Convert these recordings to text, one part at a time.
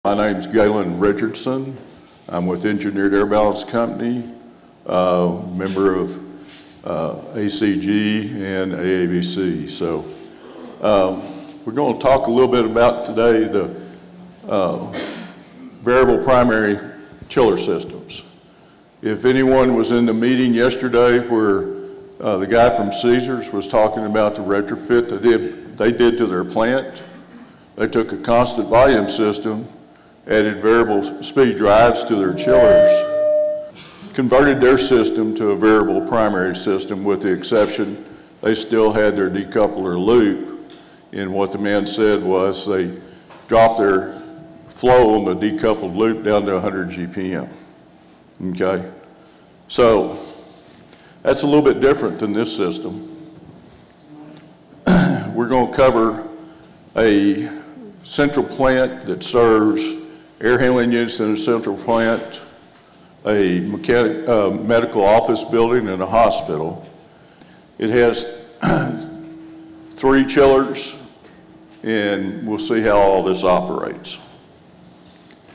My name's Gaylon Richardson. I'm with Engineered Air Balance Company, member of ACG and AABC. So we're going to talk a little bit about today the variable primary chiller systems. If anyone was in the meeting yesterday where the guy from Caesars was talking about the retrofit they did to their plant, they took a constant volume system, added variable speed drives to their chillers, converted their system to a variable primary system with the exception they still had their decoupler loop. And what the man said was they dropped their flow on the decoupled loop down to 100 GPM. Okay? So that's a little bit different than this system. We're going to cover a central plant that serves air handling units in a central plant, a medical office building, and a hospital. It has 3 chillers, and we'll see how all this operates.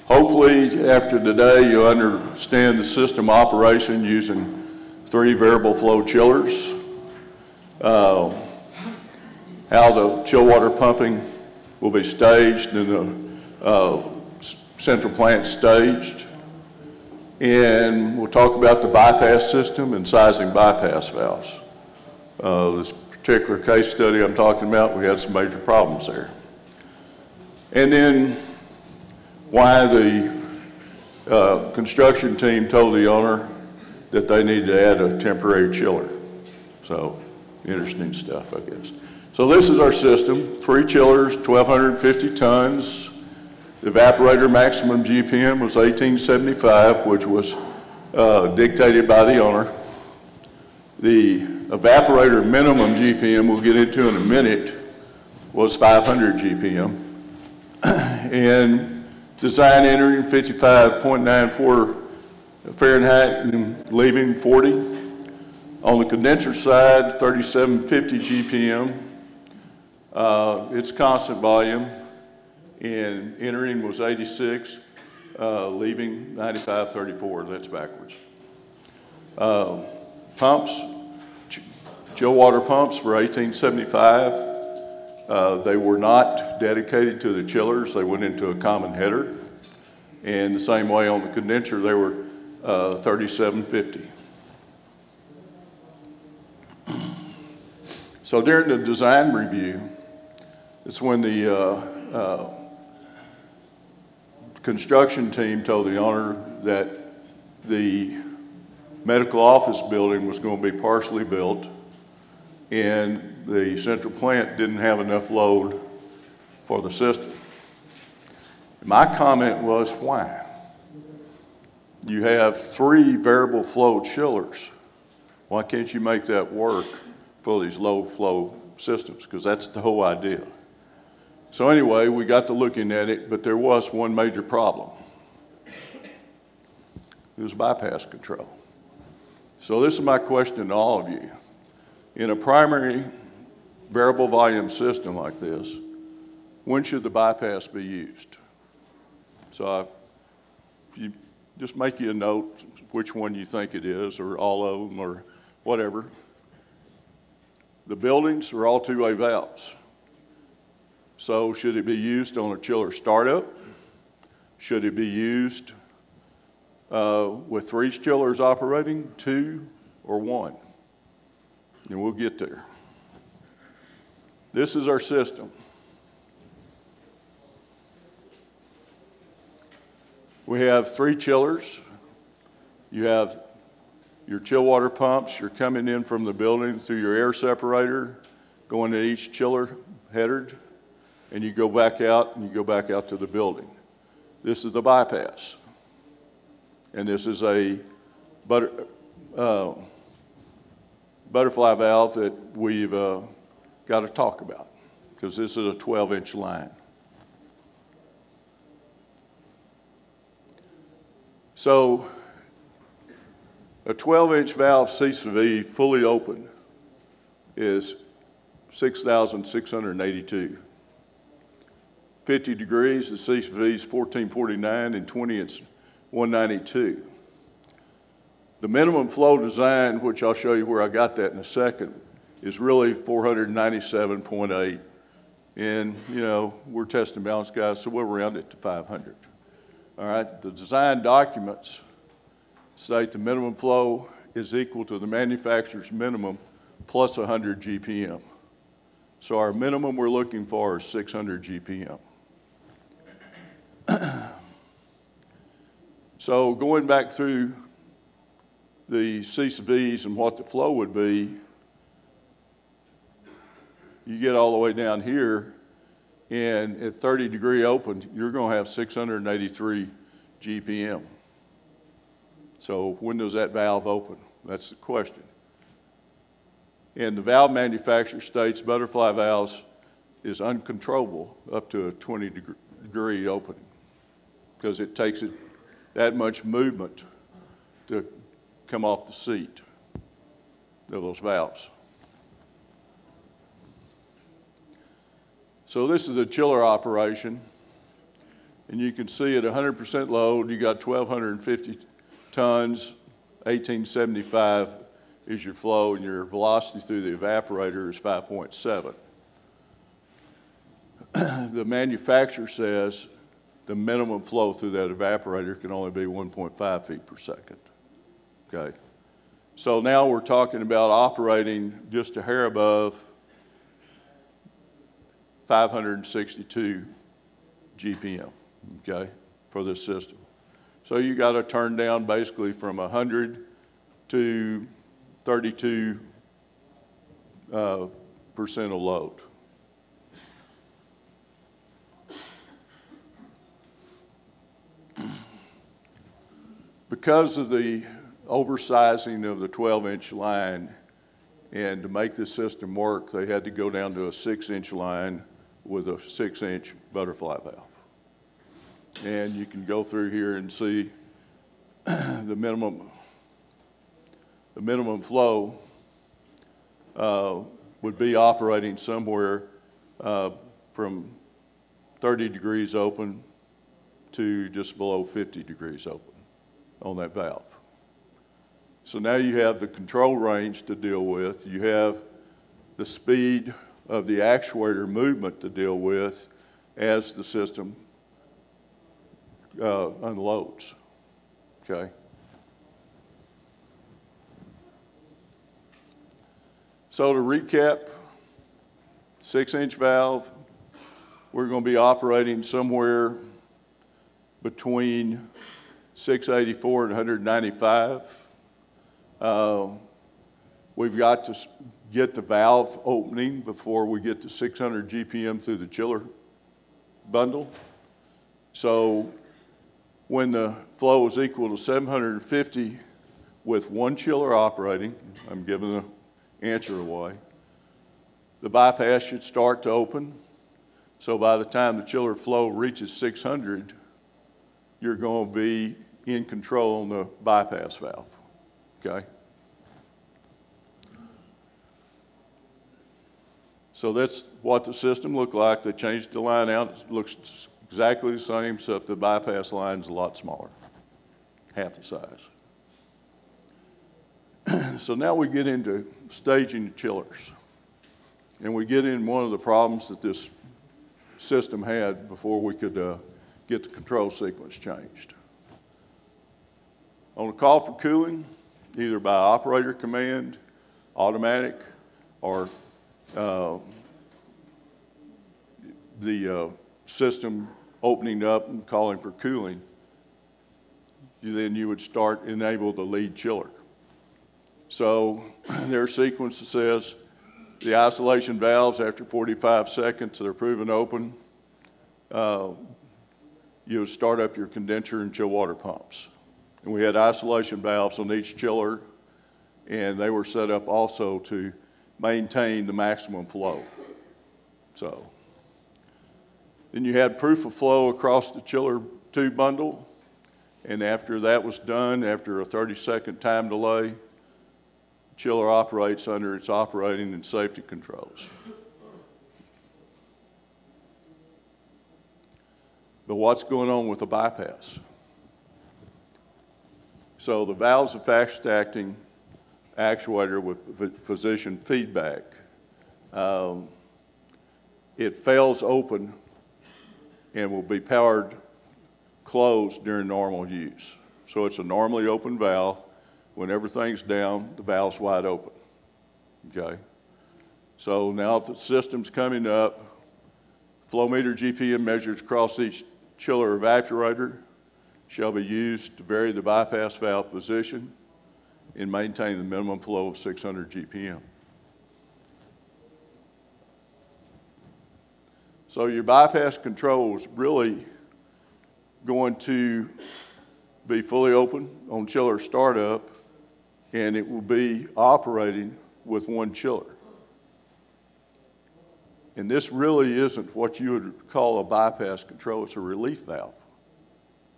Hopefully, after today, you'll understand the system operation using 3 variable flow chillers, how the chill water pumping will be staged and the central plant staged. And we'll talk about the bypass system and sizing bypass valves. This particular case study I'm talking about, we had some major problems there. And then why the construction team told the owner that they needed to add a temporary chiller. So interesting stuff, I guess. So this is our system, 3 chillers, 1,250 tons. The evaporator maximum GPM was 1875, which was dictated by the owner. The evaporator minimum GPM, we'll get into in a minute, was 500 GPM. And design entering 55.94 Fahrenheit and leaving 40. On the condenser side, 3750 GPM. It's constant volume, and entering was 86, leaving 9534. That's backwards. Pumps, chill water pumps were 1875. They were not dedicated to the chillers. They went into a common header. And the same way on the condenser, they were 3750. So during the design review, it's when the construction team told the owner that the medical office building was going to be partially built and the central plant didn't have enough load for the system. My comment was, why? You have 3 variable flow chillers. Why can't you make that work for these low flow systems? Because that's the whole idea. So anyway, we got to looking at it, but there was one major problem. It was bypass control. So this is my question to all of you. In a primary variable volume system like this, when should the bypass be used? So if you just make you a note which one you think it is, or all of them, or whatever. The buildings are all 2-way valves. So should it be used on a chiller startup? Should it be used with 3 chillers operating, 2, or 1? And we'll get there. This is our system. We have 3 chillers. You have your chill water pumps. You're coming in from the building through your air separator, going to each chiller headered, and you go back out and you go back out to the building. This is the bypass. And this is a butterfly valve that we've got to talk about, because this is a 12-inch line. So a 12-inch valve C/V fully open is 6,682. 50 degrees, the CSV is 1449, and 20, it's 192. The minimum flow design, which I'll show you where I got that in a second, is really 497.8. And, you know, we're test and balance guys, so we'll round it to 500. All right, the design documents state the minimum flow is equal to the manufacturer's minimum plus 100 GPM. So our minimum we're looking for is 600 GPM. So going back through the CSVs and what the flow would be, you get all the way down here, and at 30 degree open, you're going to have 683 GPM. So when does that valve open? That's the question. And the valve manufacturer states butterfly valves is uncontrollable up to a 20 degree opening because it takes it that much movement to come off the seat of those valves. So this is a chiller operation, and you can see at 100% load, you got 1,250 tons, 1875 is your flow, and your velocity through the evaporator is 5.7. The manufacturer says the minimum flow through that evaporator can only be 1.5 feet per second, okay? So now we're talking about operating just a hair above 562 GPM, okay, for this system. So you got to turn down basically from 100 to 32% of load. Because of the oversizing of the 12-inch line, and to make this system work, they had to go down to a 6-inch line with a 6-inch butterfly valve. And you can go through here and see the minimum flow would be operating somewhere from 30 degrees open to just below 50 degrees open on that valve. So now you have the control range to deal with. You have the speed of the actuator movement to deal with as the system unloads, okay? So to recap, 6-inch valve, we're going to be operating somewhere between 684 and 195. We've got to get the valve opening before we get to 600 GPM through the chiller bundle. So when the flow is equal to 750 with one chiller operating, I'm giving the answer away, the bypass should start to open. So by the time the chiller flow reaches 600, you're going to be in control on the bypass valve, okay? So that's what the system looked like. They changed the line out. It looks exactly the same, except the bypass line's a lot smaller, half the size. So now we get into staging the chillers. And we get in one of the problems that this system had before we could get the control sequence changed. On a call for cooling, either by operator command, automatic, or the system opening up and calling for cooling, then you would enable the lead chiller. So their sequence says the isolation valves after 45 seconds, they're proven open. You would start up your condenser and chill water pumps. And we had isolation valves on each chiller, and they were set up also to maintain the maximum flow. So then you had proof of flow across the chiller tube bundle, and after that was done, after a 30-second time delay, chiller operates under its operating and safety controls. But what's going on with the bypass? So the valve's a fast-acting actuator with position feedback. It fails open and will be powered closed during normal use. So it's a normally open valve. When everything's down, the valve's wide open, okay? So now the system's coming up, flow meter GPM measures across each chiller evaporator shall be used to vary the bypass valve position and maintain the minimum flow of 600 GPM. So your bypass control is really going to be fully open on chiller startup, and it will be operating with one chiller. And this really isn't what you would call a bypass control, it's a relief valve,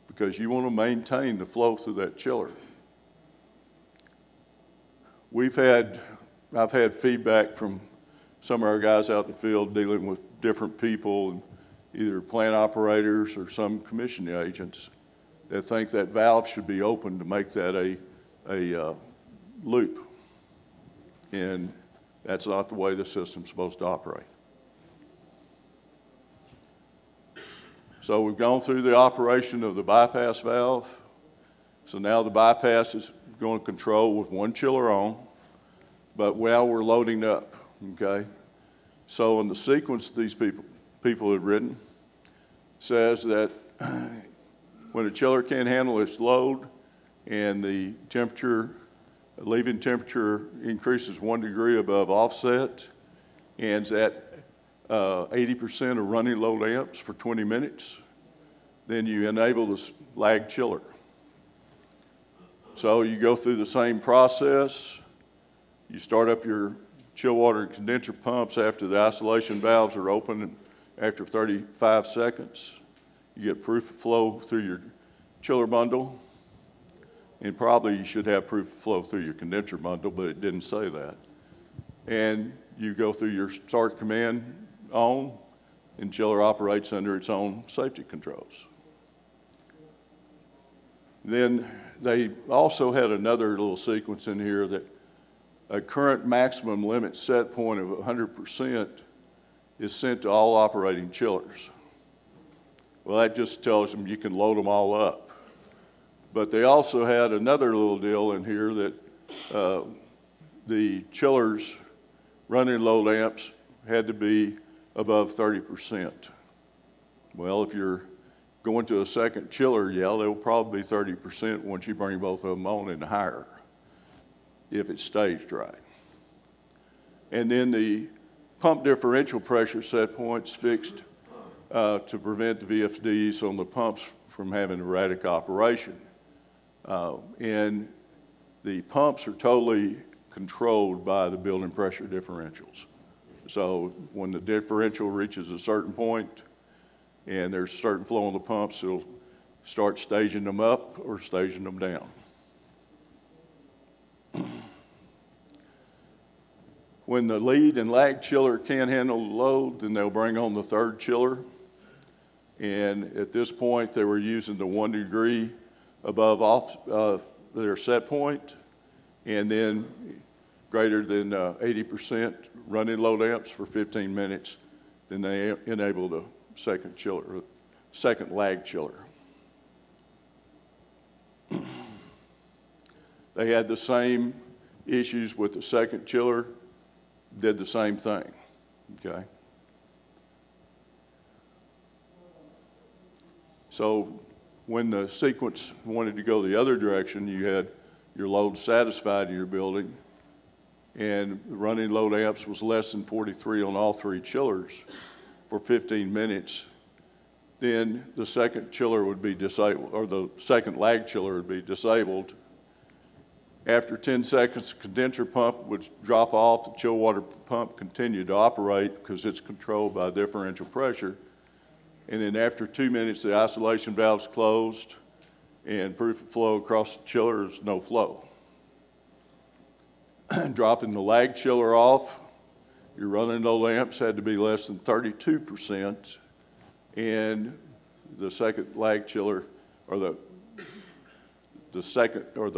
because you want to maintain the flow through that chiller. I've had feedback from some of our guys out in the field dealing with different people, either plant operators or some commissioning agents, that think that valve should be open to make that a loop. And that's not the way the system's supposed to operate. So we've gone through the operation of the bypass valve. So now the bypass is going to control with one chiller on, but while we're loading up, okay? So in the sequence these people have written says that when a chiller can't handle its load and the temperature, leaving temperature increases 1 degree above offset and is at 80% of running load amps for 20 minutes, then you enable this lag chiller. So you go through the same process. You start up your chill water and condenser pumps after the isolation valves are open, and after 35 seconds, you get proof of flow through your chiller bundle. And probably you should have proof of flow through your condenser bundle, but it didn't say that. And you go through your start command on, and chiller operates under its own safety controls. Then they also had another little sequence in here that a current maximum limit set point of 100% is sent to all operating chillers. Well, that just tells them you can load them all up. But they also had another little deal in here that the chillers running load amps had to be above 30%. Well, if you're going to a second chiller, yeah, they'll probably be 30% once you bring both of them on and higher, if it's staged right. And then the pump differential pressure set point's fixed to prevent the VFDs on the pumps from having erratic operation. And the pumps are totally controlled by the building pressure differentials. So when the differential reaches a certain point and there's a certain flow on the pumps, it'll start staging them up or staging them down. When the lead and lag chiller can't handle the load, then they'll bring on the third chiller. And at this point, they were using the 1 degree above their set point, and then greater than 80% running load amps for 15 minutes. Then they enabled a second chiller, second lag chiller. They had the same issues with the second chiller, did the same thing, okay? So when the sequence wanted to go the other direction, you had your load satisfied in your building, and running load amps was less than 43 on all three chillers for 15 minutes, then the second chiller would be disabled, or the second lag chiller would be disabled. After 10 seconds, the condenser pump would drop off, the chill water pump continued to operate because it's controlled by differential pressure. And then after 2 minutes, the isolation valve's closed and proof of flow across the chiller is no flow. Dropping the lag chiller off, your running load amps had to be less than 32%, and the second lag chiller, or the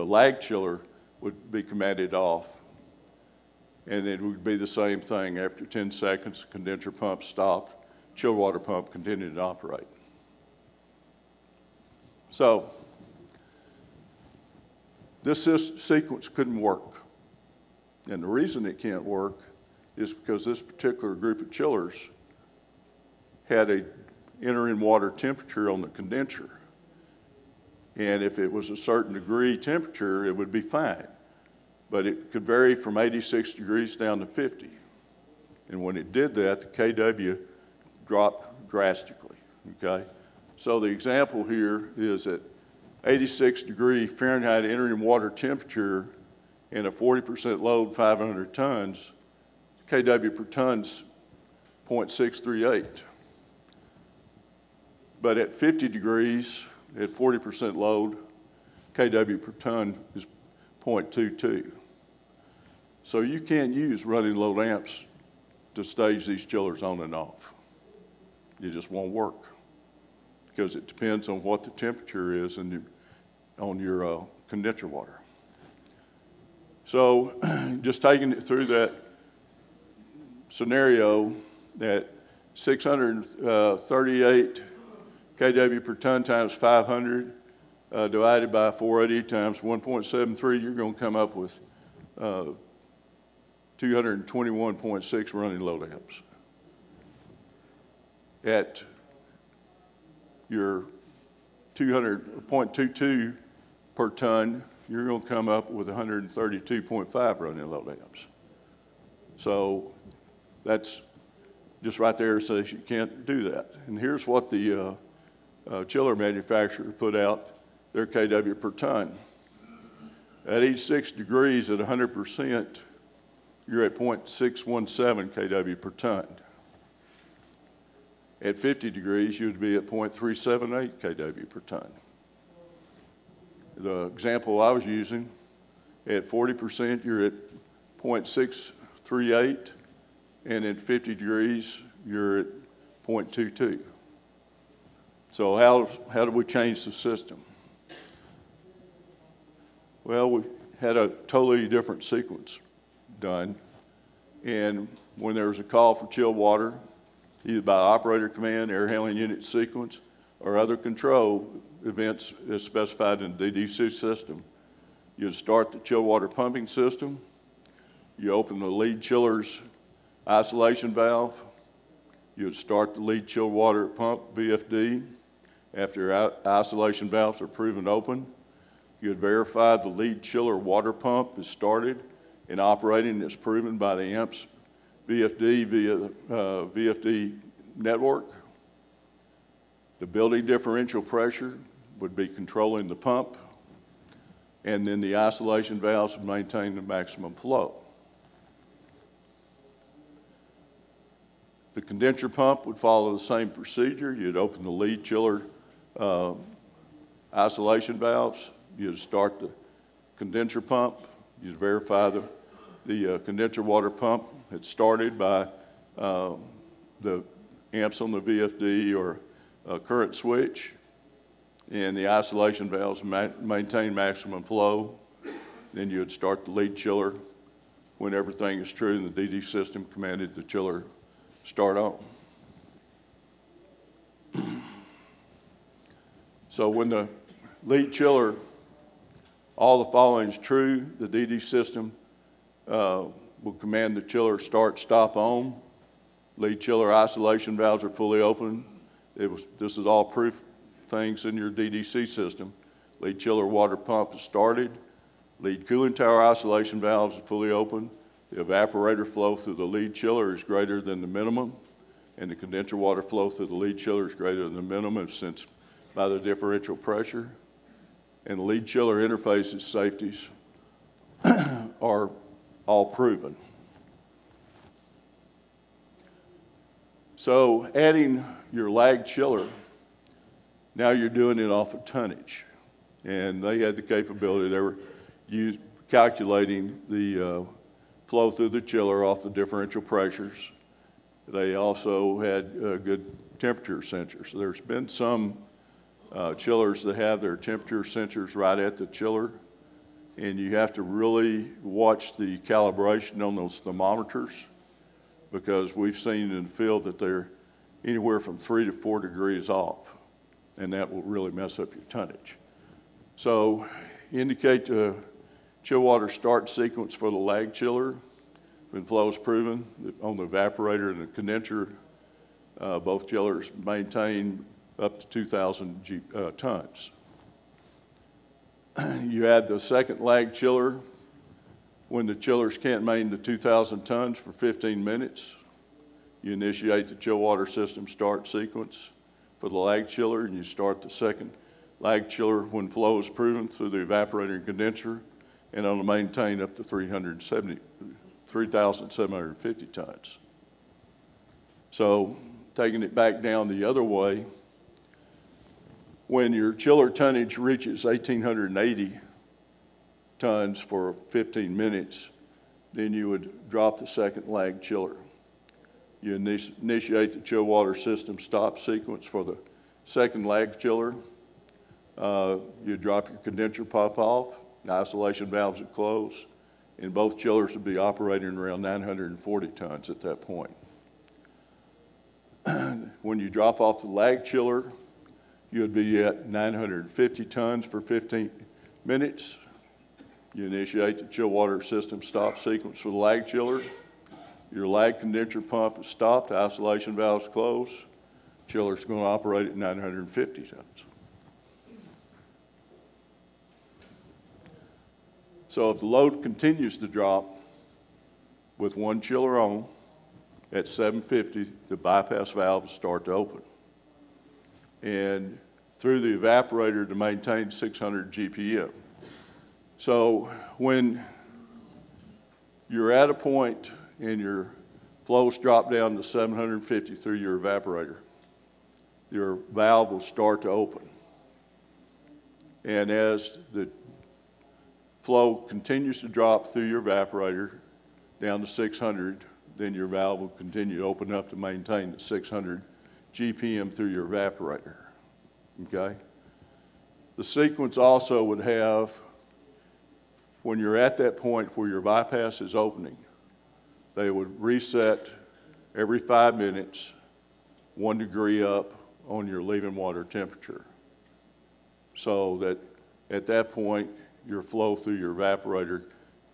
lag chiller would be commanded off. And it would be the same thing. After 10 seconds, the condenser pump stopped, chilled water pump continued to operate. So this sequence couldn't work. And the reason it can't work is because this particular group of chillers had a entering water temperature on the condenser. And if it was a certain degree temperature, it would be fine. But it could vary from 86 degrees down to 50. And when it did that, the KW dropped drastically, okay? So the example here is at 86 degree Fahrenheit entering water temperature and a 40% load, 500 tons, KW per ton's 0.638. But at 50 degrees, at 40% load, KW per ton is 0.22. So you can't use running load amps to stage these chillers on and off. It just won't work because it depends on what the temperature is on your condenser water. So just taking it through that scenario, that 638 kW per ton times 500 divided by 480 times 1.73, you're going to come up with 221.6 running load amps. At your 200.22 per ton, you're going to come up with 132.5 running load amps. So that's just right there says you can't do that. And here's what the chiller manufacturer put out their KW per ton. At 86 degrees at 100%, you're at 0.617 kW per ton. At 50 degrees, you'd be at 0.378 kW per ton. The example I was using, at 40%, you're at 0.638, and at 50 degrees, you're at 0.22. So how do we change the system? Well, we had a totally different sequence done, and when there was a call for chilled water, either by operator command, air handling unit sequence, or other control events as specified in the DDC system, you'd start the chilled water pumping system, you open the lead chiller's isolation valve, you'd start the lead chilled water pump, VFD. After isolation valves are proven open, you'd verify the lead chiller water pump is started and operating as proven by the AMPS VFD via VFD network. The building differential pressure would be controlling the pump, and then the isolation valves would maintain the maximum flow. The condenser pump would follow the same procedure. You'd open the lead chiller isolation valves, you'd start the condenser pump, you'd verify the condenser water pump had started by the amps on the VFD or current switch, and the isolation valves maintain maximum flow. Then you would start the lead chiller when everything is true and the DD system commanded the chiller start on. So when the lead chiller, all the following is true, the DD system will command the chiller start, stop on. Lead chiller isolation valves are fully open. This is all proof things in your DDC system. Lead chiller water pump is started. Lead cooling tower isolation valves are fully open. The evaporator flow through the lead chiller is greater than the minimum, and the condenser water flow through the lead chiller is greater than the minimum sensed by the differential pressure. And the lead chiller interfaces safeties are all proven. So adding your lag chiller, now you're doing it off of tonnage. And they had the capability, they were calculating the flow through the chiller off the differential pressures. They also had good temperature sensors. So there's been some chillers that have their temperature sensors right at the chiller, and you have to really watch the calibration on those thermometers, because we've seen in the field that they're anywhere from 3 to 4 degrees off, and that will really mess up your tonnage. So indicate the chill water start sequence for the lag chiller. When flow is proven on the evaporator and the condenser, both chillers maintain up to 2,000 tons. You add the second lag chiller when the chillers can't maintain the 2,000 tons for 15 minutes. You initiate the chill water system start sequence for the lag chiller, and you start the second lag chiller when flow is proven through the evaporator and condenser, and it'll maintain up to 3,750 tons. So taking it back down the other way, when your chiller tonnage reaches 1,880 tons for 15 minutes, then you would drop the second lag chiller. You initiate the chill water system stop sequence for the second lag chiller. You drop your condenser pump off, the isolation valves would close, and both chillers would be operating around 940 tons at that point. When you drop off the lag chiller, you would be at 950 tons for 15 minutes. You initiate the chill water system stop sequence for the lag chiller. Your lag condenser pump is stopped, the isolation valves close. Chiller's going to operate at 950 tons. So if the load continues to drop with one chiller on, at 750, the bypass valves start to open. And through the evaporator to maintain 600 GPM. So when you're at a point and your flows drop down to 750 through your evaporator, your valve will start to open. And as the flow continues to drop through your evaporator down to 600, then your valve will continue to open up to maintain the 600 GPM through your evaporator, okay? The sequence also would have, when you're at that point where your bypass is opening, they would reset every 5 minutes, 1 degree up on your leaving water temperature, so that at that point, your flow through your evaporator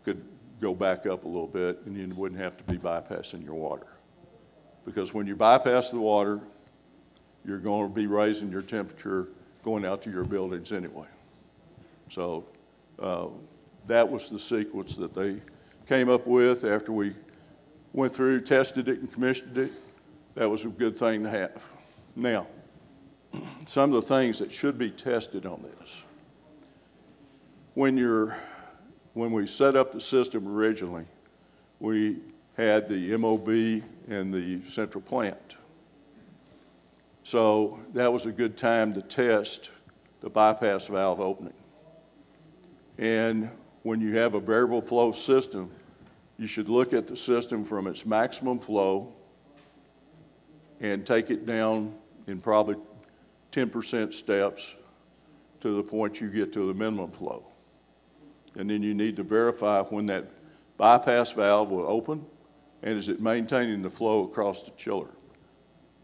could go back up a little bit and you wouldn't have to be bypassing your water. Because when you bypass the water, you're going to be raising your temperature going out to your buildings anyway. So that was the sequence that they came up with after we went through, tested it, and commissioned it. That was a good thing to have. Now, some of the things that should be tested on this. When we set up the system originally, we had the MOB and the central plant. So that was a good time to test the bypass valve opening. And when you have a variable flow system, you should look at the system from its maximum flow and take it down in probably 10% steps to the point you get to the minimum flow. And then you need to verify when that bypass valve will open and is it maintaining the flow across the chiller.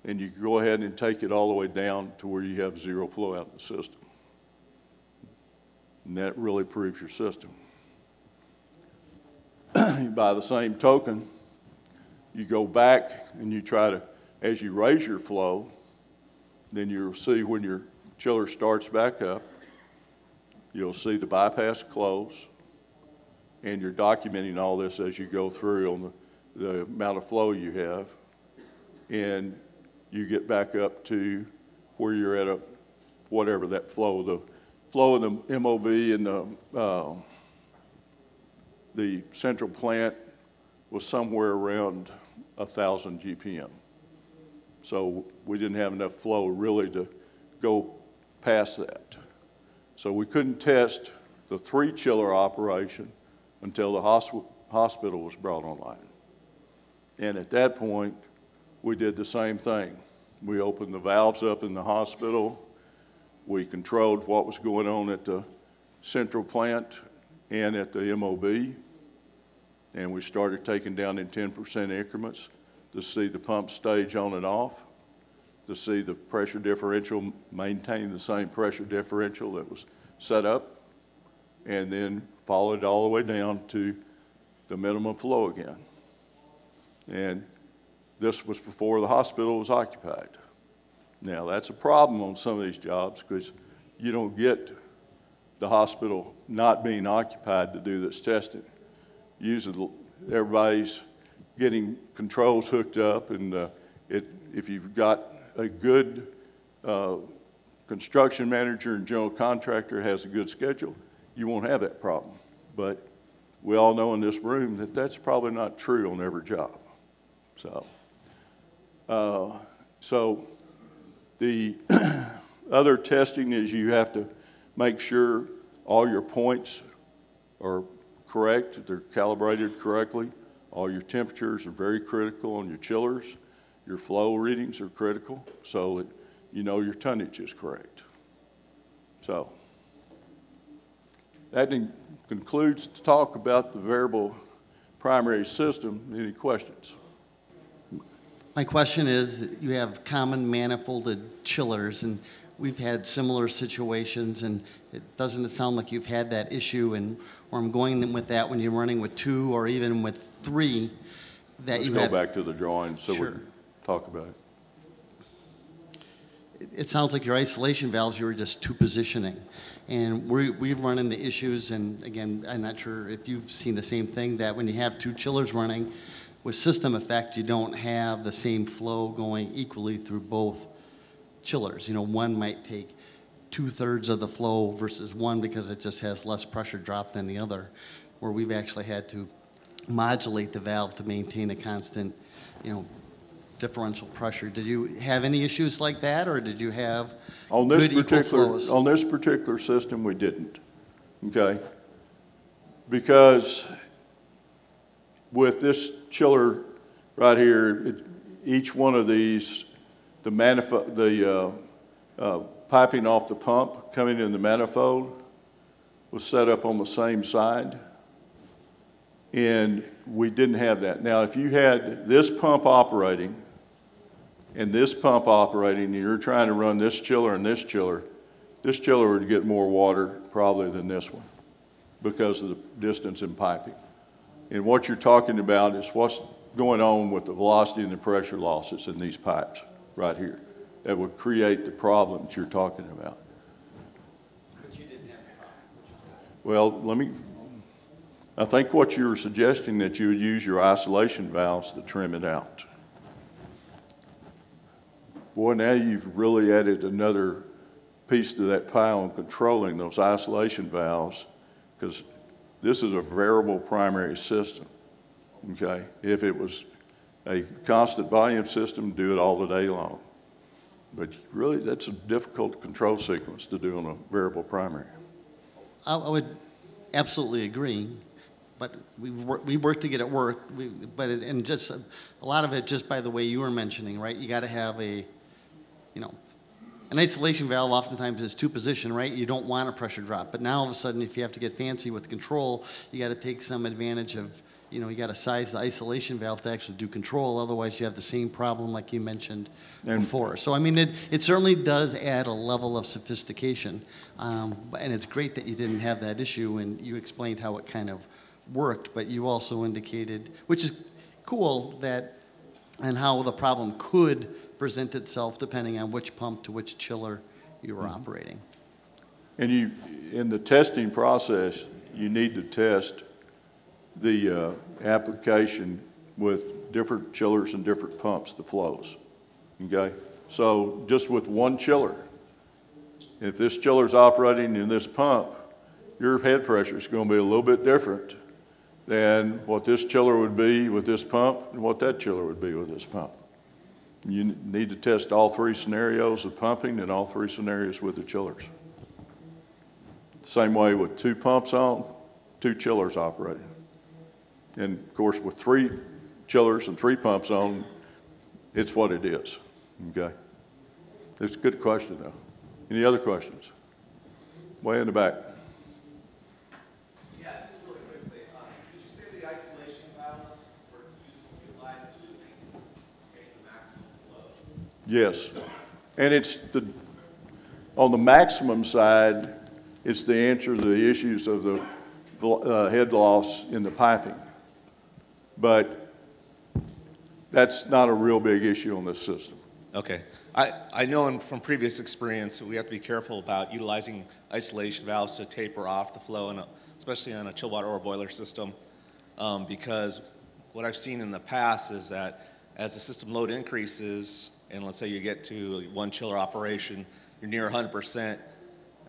And you go ahead and take it all the way down to where you have zero flow out in the system. And that really proves your system. By the same token, you go back and you try to, as you raise your flow, then you'll see when your chiller starts back up, you'll see the bypass close, and you're documenting all this as you go through on the amount of flow you have, and you get back up to where you're at whatever that flow, the flow in the MOB and the central plant was somewhere around 1,000 GPM. So we didn't have enough flow really to go past that. So we couldn't test the 3-chiller operation until the hospital was brought online. And at that point, we did the same thing. We opened the valves up in the hospital. We controlled what was going on at the central plant and at the MOB. And we started taking down in 10% increments to see the pump stage on and off, to see the pressure differential maintain the same pressure differential that was set up, and then followed all the way down to the minimum flow again. And this was before the hospital was occupied. Now, that's a problem on some of these jobs because you don't get the hospital not being occupied to do this testing. Usually, everybody's getting controls hooked up, and if you've got a good construction manager and general contractor has a good schedule, you won't have that problem. But we all know in this room that that's probably not true on every job. So the other testing is you have to make sure all your points are correct, they're calibrated correctly. All your temperatures are very critical on your chillers. Your flow readings are critical so that you know your tonnage is correct. So that concludes the talk about the variable primary system. Any questions? My question is, you have common manifolded chillers, and we've had similar situations, and it doesn't sound like you've had that issue, and where I'm going with that when you're running with 2 or even with 3, that Let's you go have. back to the drawing so Sure. we can talk about it. It sounds like your isolation valves, you were just 2 positioning. And we've run into issues, and again, I'm not sure if you've seen the same thing, that when you have 2 chillers running, with system effect, you don't have the same flow going equally through both chillers. You know, one might take 2/3 of the flow versus one because it just has less pressure drop than the other, where we've actually had to modulate the valve to maintain a constant, differential pressure. Did you have any issues like that, or did you have good equal flows? On this particular system, we didn't, okay? Because with this chiller right here, each one of these, the piping off the pump coming in the manifold was set up on the same side, and we didn't have that. Now, if you had this pump operating and this pump operating, and you're trying to run this chiller and this chiller would get more water probably than this one because of the distance in piping. And what you're talking about is what's going on with the velocity and the pressure losses in these pipes right here that would create the problems you're talking about. But you didn't have a problem. Well, I think what you were suggesting that you would use your isolation valves to trim it out. Boy, now you've really added another piece to that pie on controlling those isolation valves, because this is a variable primary system, okay? If it was a constant volume system, do it all the day long. But really, that's a difficult control sequence to do on a variable primary. I would absolutely agree, but we work to get it work. And just a lot of it, just by the way you were mentioning, right? You got to have an isolation valve oftentimes is 2 position, right? You don't want a pressure drop, but now all of a sudden, if you have to get fancy with control, you got to take some advantage of, you got to size the isolation valve to actually do control. Otherwise, you have the same problem like you mentioned before. So, I mean, it certainly does add a level of sophistication, and it's great that you didn't have that issue, and you explained how it kind of worked, but you also indicated, which is cool, and how the problem could present itself depending on which pump to which chiller you were operating. And in the testing process, you need to test the application with different chillers and different pumps, the flows, okay? So just with one chiller, if this chiller's operating in this pump, your head pressure is going to be a little bit different than what this chiller would be with this pump and what that chiller would be with this pump. You need to test all 3 scenarios of pumping and all 3 scenarios with the chillers. Same way with 2 pumps on, 2 chillers operating. And of course, with 3 chillers and 3 pumps on, it's what it is, okay? It's a good question, though. Any other questions? Way in the back. Yeah, just really quickly. Did you say the isolation valves were utilized to make the maximum flow? Yes. And it's on the maximum side, it's the answer to the issues of the head loss in the piping. But that's not a real big issue on this system. Okay. I know from previous experience that we have to be careful about utilizing isolation valves to taper off the flow, especially on a chill water or boiler system, because what I've seen in the past is that as the system load increases, and let's say you get to one chiller operation, you're near 100%,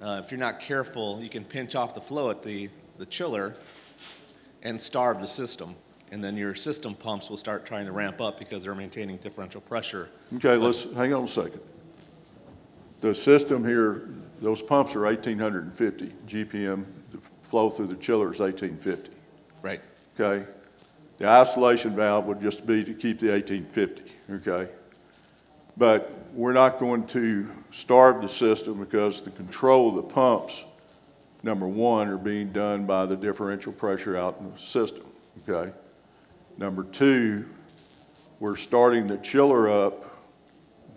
if you're not careful, you can pinch off the flow at the chiller and starve the system. And then your system pumps will start trying to ramp up because they're maintaining differential pressure. Okay, let's hang on a second. The system here, those pumps are 1,850 GPM. The flow through the chiller is 1,850. Right. Okay. The isolation valve would just be to keep the 1,850. Okay. But we're not going to starve the system because the control of the pumps, number one, are being done by the differential pressure out in the system. Okay. Number two, we're starting the chiller up,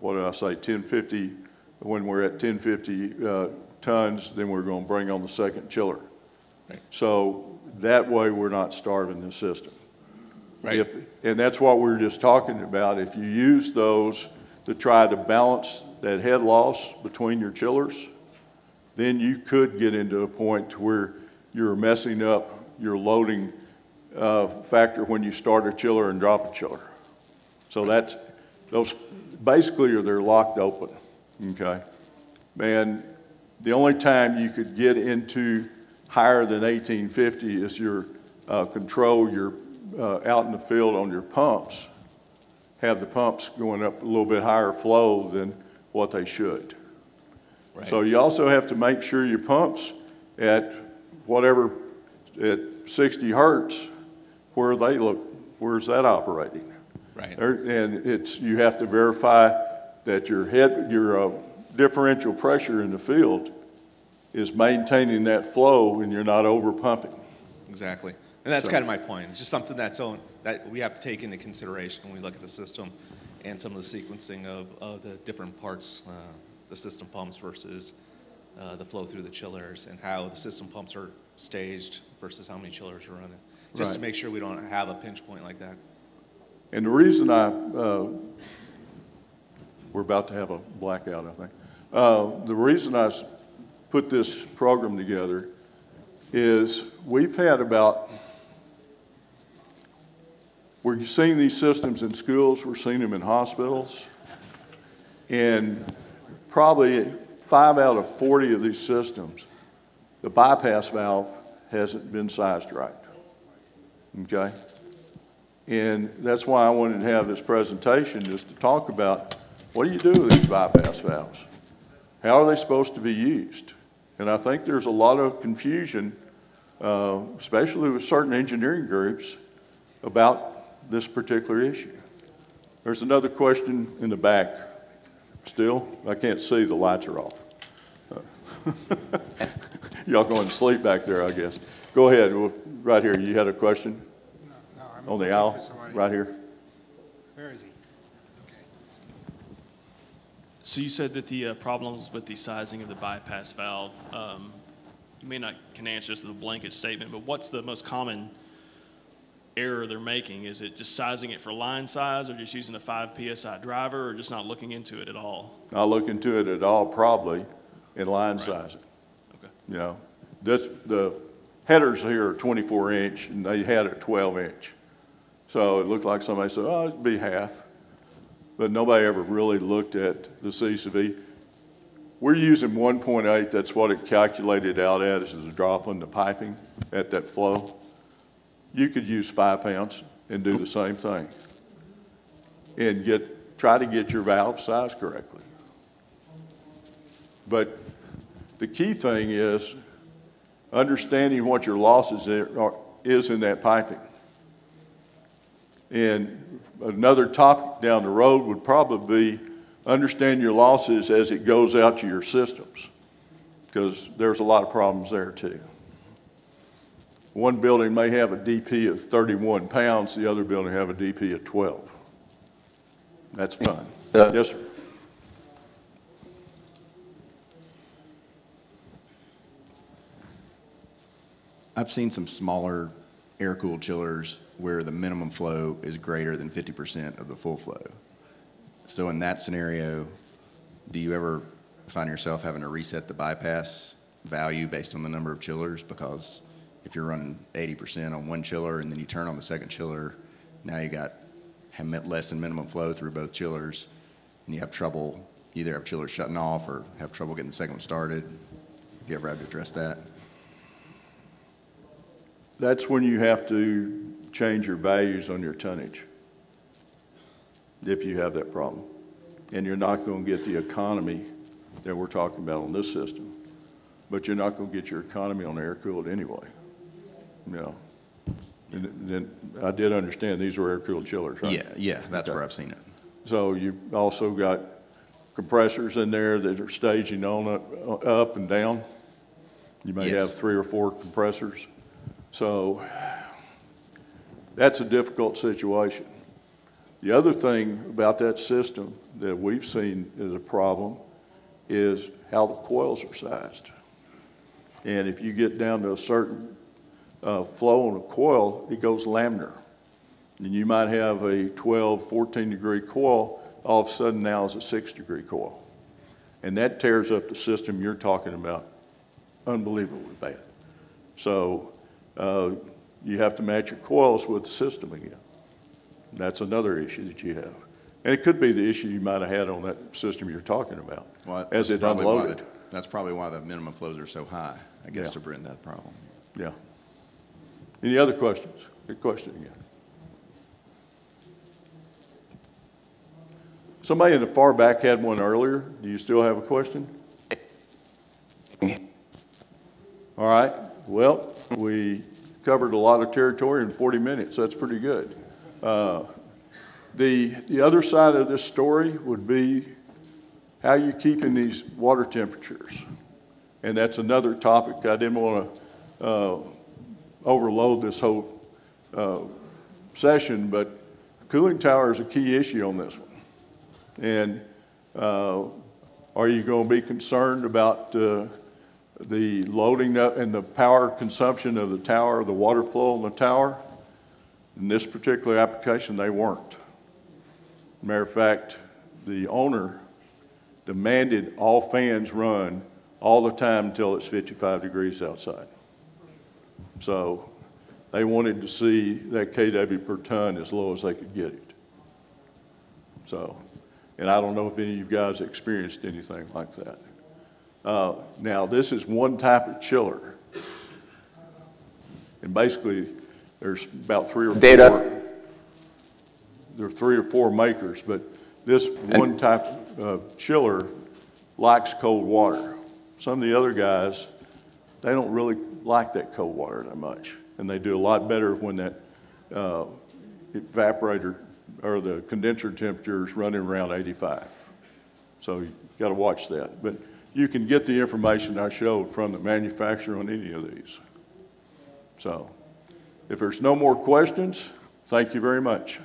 what did I say, 1050, when we're at 1050 tons, then we're going to bring on the second chiller. Right. So that way we're not starving the system. Right. And that's what we were just talking about. If you use those to try to balance that head loss between your chillers, then you could get into a point where you're messing up your loading factor when you start a chiller and drop a chiller. So that's, those basically they're locked open, okay? And the only time you could get into higher than 1850 is your control, your out in the field on your pumps, have the pumps going up a little bit higher flow than what they should. Right. So you also have to make sure your pumps at whatever, at 60 hertz, where's that operating? Right. And you have to verify that your differential pressure in the field is maintaining that flow and you're not over pumping. Exactly. And that's kind of my point. It's just something that we have to take into consideration when we look at the system and some of the sequencing of the different parts, the system pumps versus the flow through the chillers, and how the system pumps are staged versus how many chillers are running. Just to make sure we don't have a pinch point like that. And the reason we're about to have a blackout, I think. The reason I put this program together is we've seeing these systems in schools, we're seeing them in hospitals, and probably 5 out of 40 of these systems, the bypass valve hasn't been sized right. Okay? And that's why I wanted to have this presentation, just to talk about what do you do with these bypass valves? How are they supposed to be used? And I think there's a lot of confusion, especially with certain engineering groups, about this particular issue. There's another question in the back. Still? I can't see, the lights are off. Y'all going to sleep back there, I guess. Go ahead, right here. You had a question? No, I'm on the aisle, right here. Where is he? Okay. So you said that the problems with the sizing of the bypass valve, you may not can answer this with a blanket statement, but what's the most common error they're making? Is it just sizing it for line size, or just using a 5 PSI driver, or just not looking into it at all? Not looking into it at all, probably, in line sizing. Okay. You know, the headers here are 24 inch, and they had a 12 inch. So it looked like somebody said, oh, it'd be half. But nobody ever really looked at the C/V. We're using 1.8, that's what it calculated out at, as a drop in the piping at that flow. You could use 5 pounds and do the same thing and try to get your valve size correctly. But the key thing is understanding what your losses is in that piping. And another topic down the road would probably be understand your losses as it goes out to your systems, because there's a lot of problems there too. One building may have a DP of 31 pounds, the other building have a DP of 12. That's fine. Yes, sir. I've seen some smaller air-cooled chillers where the minimum flow is greater than 50% of the full flow. So in that scenario, do you ever find yourself having to reset the bypass value based on the number of chillers? Because if you're running 80% on one chiller and then you turn on the second chiller, now you got less than minimum flow through both chillers, and you have trouble, either have chillers shutting off or have trouble getting the second one started. Have you ever had to address that? That's when you have to change your values on your tonnage, if you have that problem. And you're not going to get the economy that we're talking about on this system, but you're not going to get your economy on air-cooled anyway. No. And then I did understand these were air-cooled chillers, right? Yeah, that's where I've seen it. So you've also got compressors in there that are staging on up and down. You may have 3 or 4 compressors. So that's a difficult situation. The other thing about that system that we've seen as a problem is how the coils are sized. And if you get down to a certain flow on a coil, it goes laminar. And you might have a 12, 14 degree coil, all of a sudden now is a 6 degree coil. And that tears up the system you're talking about unbelievably bad. So you have to match your coils with the system again. That's another issue that you have. And it could be the issue you might have had on that system you're talking about, as it unloaded. That's probably why the minimum flows are so high, I guess, to prevent that problem. Yeah. Any other questions? Good question again. Somebody in the far back had one earlier. Do you still have a question? All right. Well, we covered a lot of territory in 40 minutes. That's pretty good. The other side of this story would be how you keeping these water temperatures. And that's another topic. I didn't want to overload this whole session, but cooling tower is a key issue on this one. And are you going to be concerned about the loading up and the power consumption of the tower, the water flow on the tower? In this particular application, they weren't. Matter of fact, the owner demanded all fans run all the time until it's 55 degrees outside. So they wanted to see that KW per ton as low as they could get it. So, and I don't know if any of you guys experienced anything like that. Now, this is one type of chiller. And basically, there's about 3 or 4. There are 3 or 4 makers, but this one type of chiller likes cold water. Some of the other guys, they don't really like that cold water that much. And they do a lot better when that evaporator or the condenser temperature is running around 85. So you got to watch that. But you can get the information I showed from the manufacturer on any of these. So if there's no more questions, thank you very much.